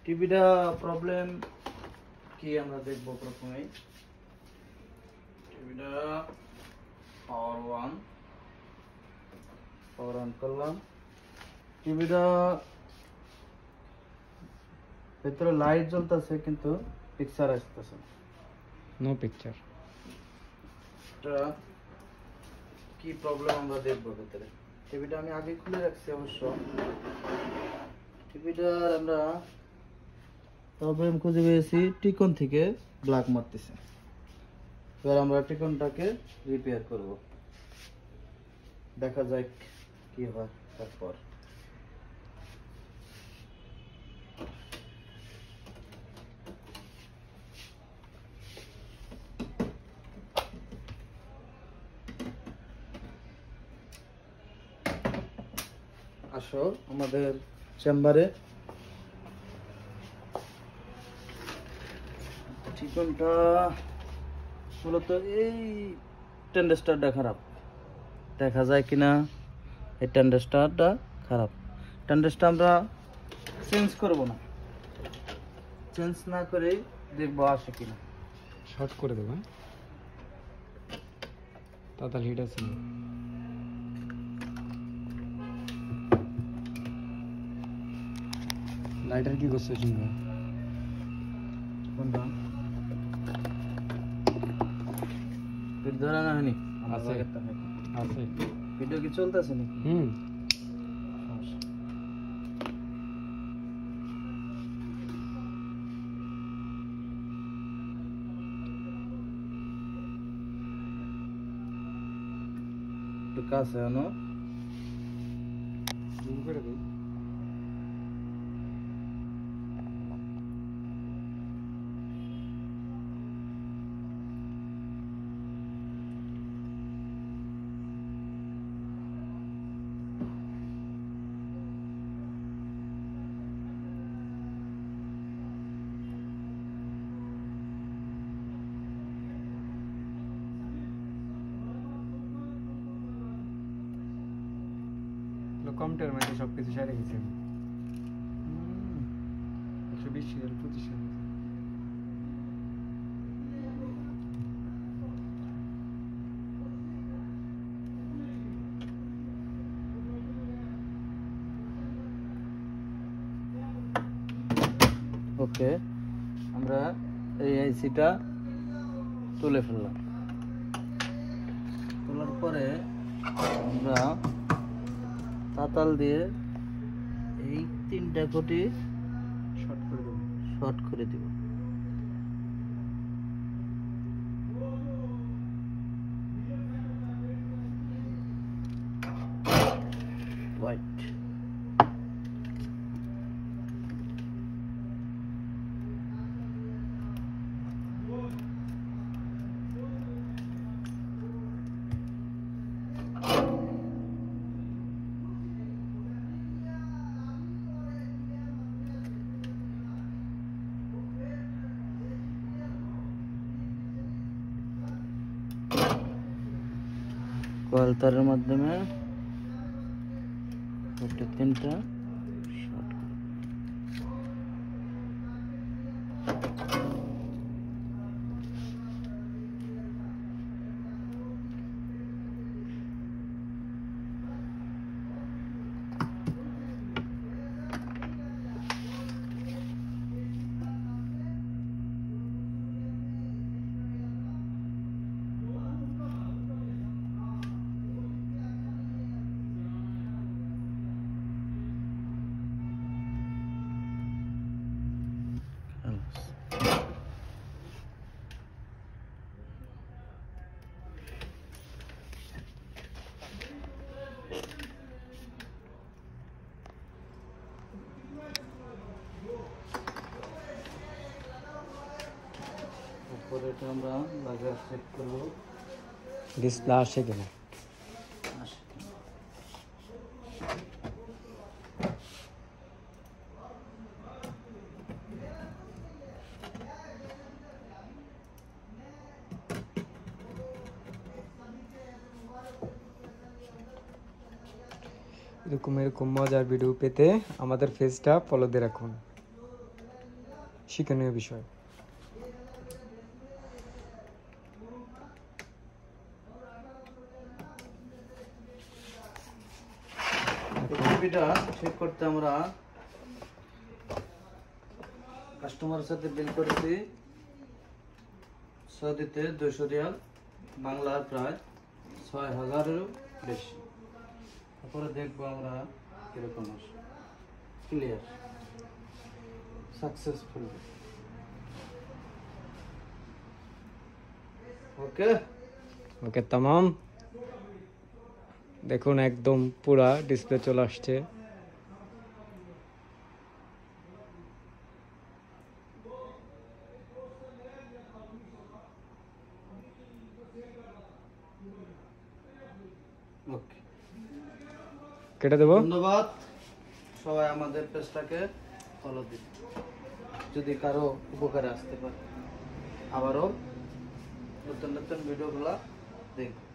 টিভিটা প্রবলেম কি আমরা দেখব প্রথমেই। টিভিটা পাওয়ার অন করলাম। টিভিটা ভিতরে লাইট জ্বলতেছে কিন্তু পিকচার আসতেছে না, নো পিকচার। এটা কি প্রবলেম আমরা দেখব ভিতরে। টিভিটা আমি আগে খুলে রাখছি অবশ্য। টিভিটার আমরা প্রবলেম খুঁজে পেয়েছি, টিকন থেকে ব্ল্যাক মারতেছে। এবার আমরা টিকনটাকে রিপেয়ার করব, দেখা যাক কি হয় তারপর। আসো আমাদের চেম্বারে। টিকনটা মূলত এই টেন্ডেস্টারটা খারাপ, দেখা যায় কিনা। এই টেন্ডেস্টারটা খারাপ, টেন্ডেস্টার আমরা চেঞ্জ করব না, চেঞ্জ না করে দেখবো আসে কিনা। শর্ট করে দেবো, তাড়াতাড়ি হিট আছে। লাইটার কি করছে শুনবো? কোনটা ধরা না হয়নি? আছে আছে। ভিডিও কি চলতেছে নাকি? একটু কাছে আনো, জুম করে দিই। কমটার মধ্যে সব কিছু সারে গেছে। 120 সিরিয়াল 25 সিরিয়াল। ওকে, আমরা এই আইসিটা তুলে ফেললাম। তোলার পরে আমরা তাতাল দিয়ে এই 3টা কোটি শর্ট করে দিব। হোয়াইট কয়েল তারের মাধ্যমে 3টা শর্ট করে। উপরে এটা আমরা লাগিয়ে সেট করব। ডিসপ্লে আসে কিনা? এরকম মজার ভিডিও পেতে আমাদের পেজটা ফলো দিয়ে রাখুন। শিক্ষণীয় বিষয়। টিভিটা ঠিক করতে আমরা কাস্টমারের সাথে বিল করেছি সৌদিতে 200 রিয়াল, বাংলার প্রায় 6000-এরও বেশি। তারপরে দেখবো আমরা কিরকম আসে। Clear, successful. ওকে ওকে, তামাম। দেখুন একদম পুরা ডিসপ্লে চলে আসছে। ওকে, কেটে দেবো। ধন্যবাদ। সবাই আমাদের পেজটাকে ফলো দিন, যদি কারো উপকারে আসতে পারে। আবারও নতুন নতুন ভিডিওগুলো দেখুন।